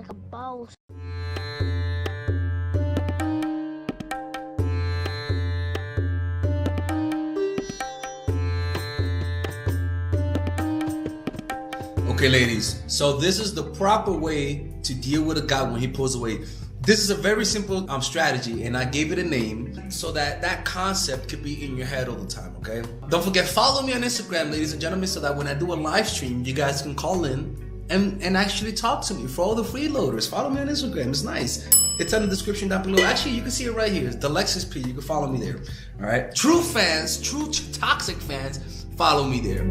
like a boss. Okay, ladies, so this is the proper way to deal with a guy when he pulls away. This is a very simple strategy, and I gave it a name so that that concept could be in your head all the time, okay? Don't forget, follow me on Instagram, ladies and gentlemen, so that when I do a live stream, you guys can call in and actually talk to me. For all the freeloaders, follow me on Instagram. It's nice. It's in the description down below. Actually, you can see it right here. It's the Lexus P. You can follow me there, all right? True fans, true toxic fans, follow me there.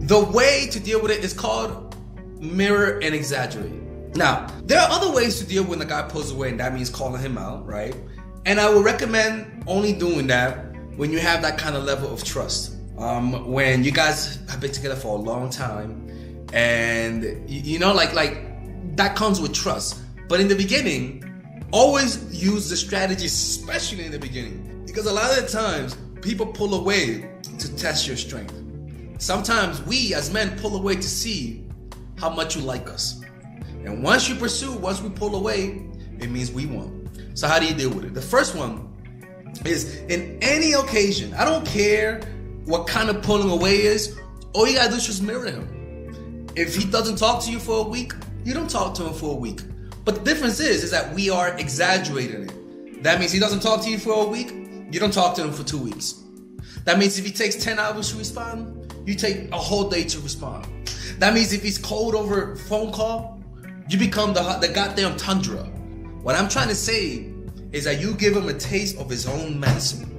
The way to deal with it is called mirror and exaggerate. Now, there are other ways to deal when the guy pulls away, and that means calling him out, right? And I would recommend only doing that when you have that kind of level of trust. When you guys have been together for a long time, and you know, like that comes with trust. But in the beginning, always use the strategy, especially in the beginning, because a lot of the times people pull away to test your strength. Sometimes we as men pull away to see how much you like us. And once you pursue, once we pull away, it means we won. So how do you deal with it? The first one is, in any occasion, I don't care what kind of pulling away is, all you gotta do is just mirror him. If he doesn't talk to you for a week, you don't talk to him for a week. But the difference is that we are exaggerating it. That means he doesn't talk to you for a week, you don't talk to him for 2 weeks. That means if he takes 10 hours to respond, you take a whole day to respond. That means if he's cold over phone call, you become the goddamn tundra. What I'm trying to say is that you give him a taste of his own medicine.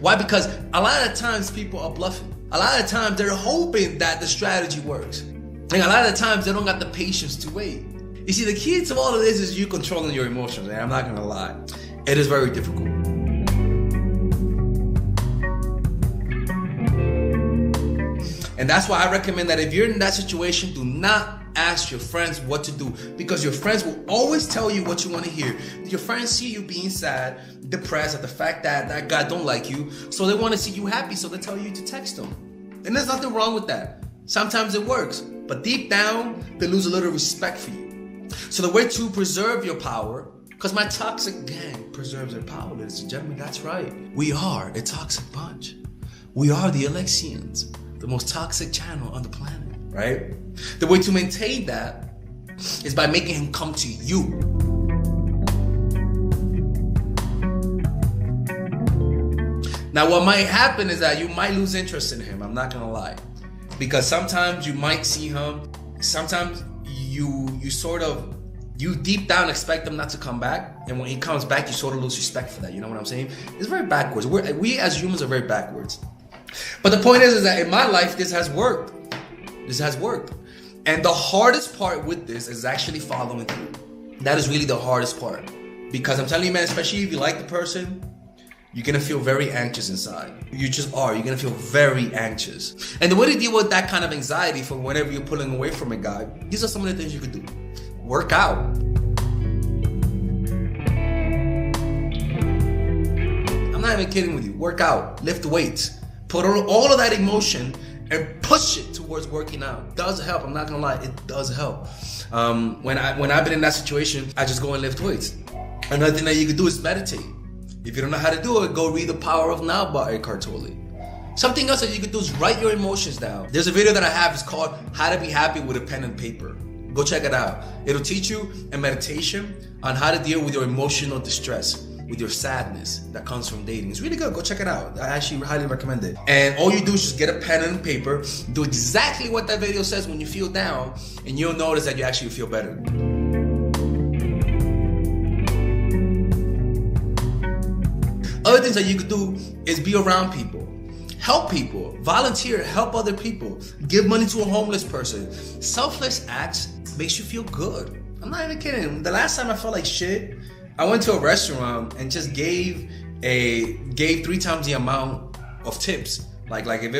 Why? Because a lot of times people are bluffing. A lot of times they're hoping that the strategy works. And a lot of times they don't got the patience to wait. You see, the key to all of this is you controlling your emotions, and I'm not gonna lie. It is very difficult. And that's why I recommend that if you're in that situation, do not ask your friends what to do, because your friends will always tell you what you want to hear. Your friends see you being sad, depressed at the fact that that guy don't like you, so they want to see you happy, so they tell you to text them. And there's nothing wrong with that. Sometimes it works, but deep down, they lose a little respect for you. So the way to preserve your power, because my toxic gang preserves their power, ladies and gentlemen, that's right. We are a toxic bunch. We are the Alexians, the most toxic channel on the planet, right? The way to maintain that is by making him come to you. Now, what might happen is that you might lose interest in him, I'm not gonna lie. Because sometimes you might see him, sometimes you deep down expect him not to come back, and when he comes back, you sort of lose respect for that, you know what I'm saying? It's very backwards. We as humans are very backwards. But the point is that in my life, this has worked. This has worked. And the hardest part with this is actually following through. That is really the hardest part. Because I'm telling you, man, especially if you like the person, you're going to feel very anxious inside. You just are. You're going to feel very anxious. And the way to deal with that kind of anxiety from whenever you're pulling away from a guy, these are some of the things you could do. Work out. I'm not even kidding with you. Work out. Lift weights. Put on all of that emotion and push it towards working out. It does help. I'm not gonna lie, it does help. When I've been in that situation, I just go and lift weights. Another thing that you can do is meditate. If you don't know how to do it, go read The Power of Now by Eckhart Tolle. Something else that you can do is write your emotions down. There's a video that I have, it's called How to Be Happy with a Pen and Paper. Go check it out. It'll teach you a meditation on how to deal with your emotional distress, with your sadness that comes from dating. It's really good. Go check it out. I actually highly recommend it. And all you do is just get a pen and paper, do exactly what that video says when you feel down, and you'll notice that you actually feel better. Other things that you could do is be around people. Help people. Volunteer. Help other people. Give money to a homeless person. Selfless acts makes you feel good. I'm not even kidding. The last time I felt like shit, I went to a restaurant and just gave 3 times the amount of tips. Like if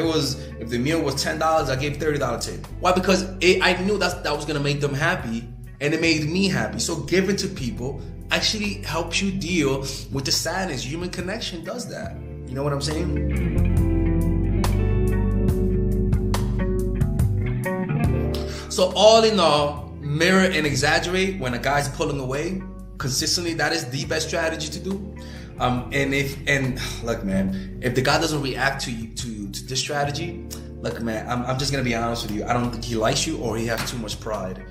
the meal was $10, I gave $30 tip. Why? Because I knew that was gonna make them happy, and it made me happy. So giving to people actually helps you deal with the sadness. Human connection does that. You know what I'm saying? So all in all, mirror and exaggerate when a guy's pulling away consistently. That is the best strategy to do. And look, man, if the guy doesn't react to this strategy, look, man, I'm just gonna be honest with you. I don't think he likes you, or he has too much pride.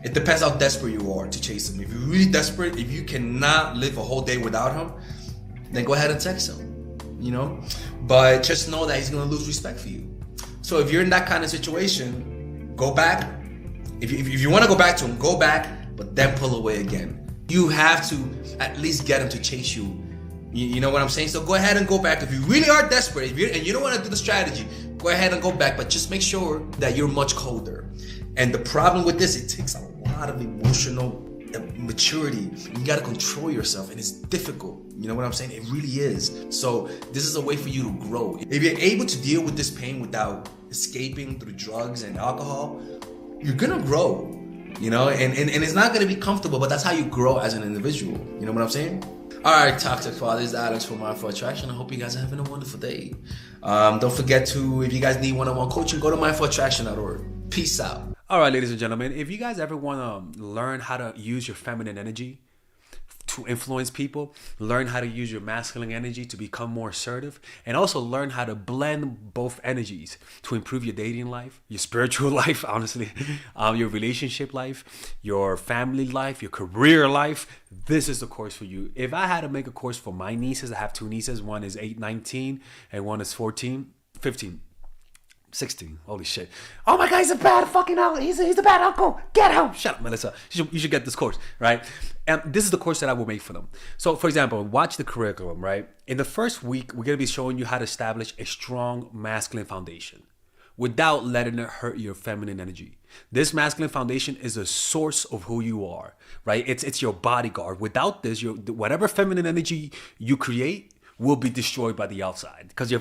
It depends how desperate you are to chase him. If you're really desperate, if you cannot live a whole day without him, then go ahead and text him, you know? But just know that he's gonna lose respect for you. So if you're in that kind of situation, go back. If you wanna go back to him, go back, but then pull away again. You have to at least get him to chase you. You know what I'm saying? So go ahead and go back. If you really are desperate, and you don't wanna do the strategy, go ahead and go back, but just make sure that you're much colder. And the problem with this, it takes a lot of emotional maturity. You gotta control yourself, and it's difficult. You know what I'm saying? It really is. So this is a way for you to grow. If you're able to deal with this pain without escaping through drugs and alcohol, you're gonna grow. You know, and it's not gonna be comfortable, but that's how you grow as an individual. You know what I'm saying? All right, Toxic Fathers, Alex from Mindful Attraction. I hope you guys are having a wonderful day. Don't forget to, if you guys need one-on-one coaching, go to mindfulattraction.org. Peace out. All right, ladies and gentlemen, if you guys ever want to learn how to use your feminine energy to influence people, learn how to use your masculine energy to become more assertive, and also learn how to blend both energies to improve your dating life, your spiritual life, honestly, your relationship life, your family life, your career life, this is the course for you. If I had to make a course for my nieces, I have two nieces, one is 19 and one is 15. 16. Holy shit. Oh my God, he's a bad fucking uncle. He's a bad uncle. Get him. Shut up, Melissa. You should get this course, right? And this is the course that I will make for them. So, for example, watch the curriculum, right? In the first week, we're going to be showing you how to establish a strong masculine foundation without letting it hurt your feminine energy. This masculine foundation is a source of who you are, right? It's your bodyguard. Without this, whatever feminine energy you create will be destroyed by the outside, because your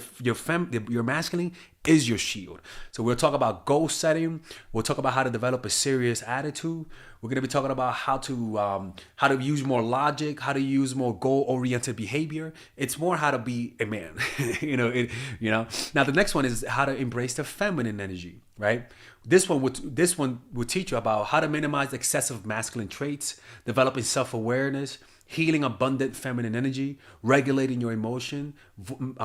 masculine is your shield. So we'll talk about goal setting. We'll talk about how to develop a serious attitude. We're going to be talking about how to use more logic, how to use more goal-oriented behavior. It's more how to be a man. you know. Now the next one is how to embrace the feminine energy, right? This one will teach you about how to minimize excessive masculine traits, developing self-awareness, healing abundant feminine energy, regulating your emotion,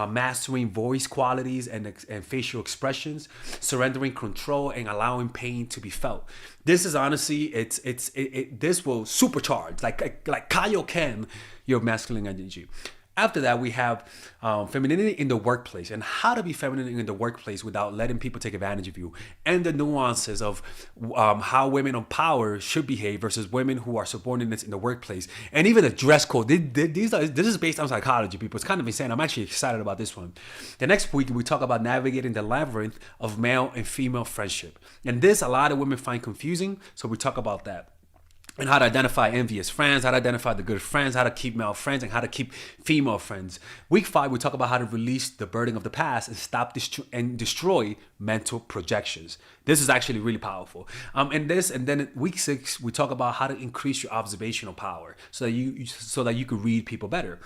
mastering voice qualities and facial expressions, surrendering control, and allowing pain to be felt. This is honestly, this will supercharge, like Kaioken, your masculine energy. After that, we have femininity in the workplace, and how to be feminine in the workplace without letting people take advantage of you, and the nuances of how women on power should behave versus women who are subordinates in the workplace, and even the dress code. This is based on psychology, people. It's kind of insane. I'm actually excited about this one. The next week, we talk about navigating the labyrinth of male and female friendship, and this a lot of women find confusing, so we talk about that. And how to identify envious friends, how to identify the good friends, how to keep male friends, and how to keep female friends. Week 5, we talk about how to release the burden of the past and stop and destroy mental projections. This is actually really powerful. And then week 6, we talk about how to increase your observational power so that you can read people better.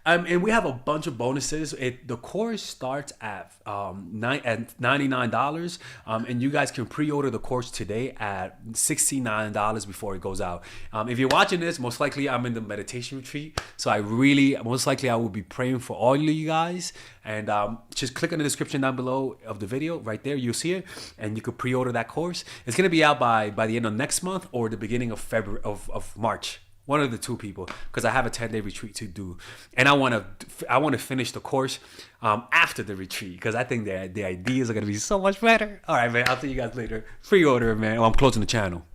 And we have a bunch of bonuses. The course starts at $99, and you guys can pre-order the course today at $69 before it goes out. If you're watching this, most likely I'm in the meditation retreat, so most likely I will be praying for all of you guys. And just click on the description down below of the video. Right there, you'll see it, and you can pre-order that course. It's gonna be out by the end of next month or the beginning of February of March. One of the two, people, because I have a 10-day retreat to do, and I want to finish the course after the retreat, because I think the ideas are gonna be so much better. All right, man. I'll see you guys later. Pre-order, man. I'm closing the channel.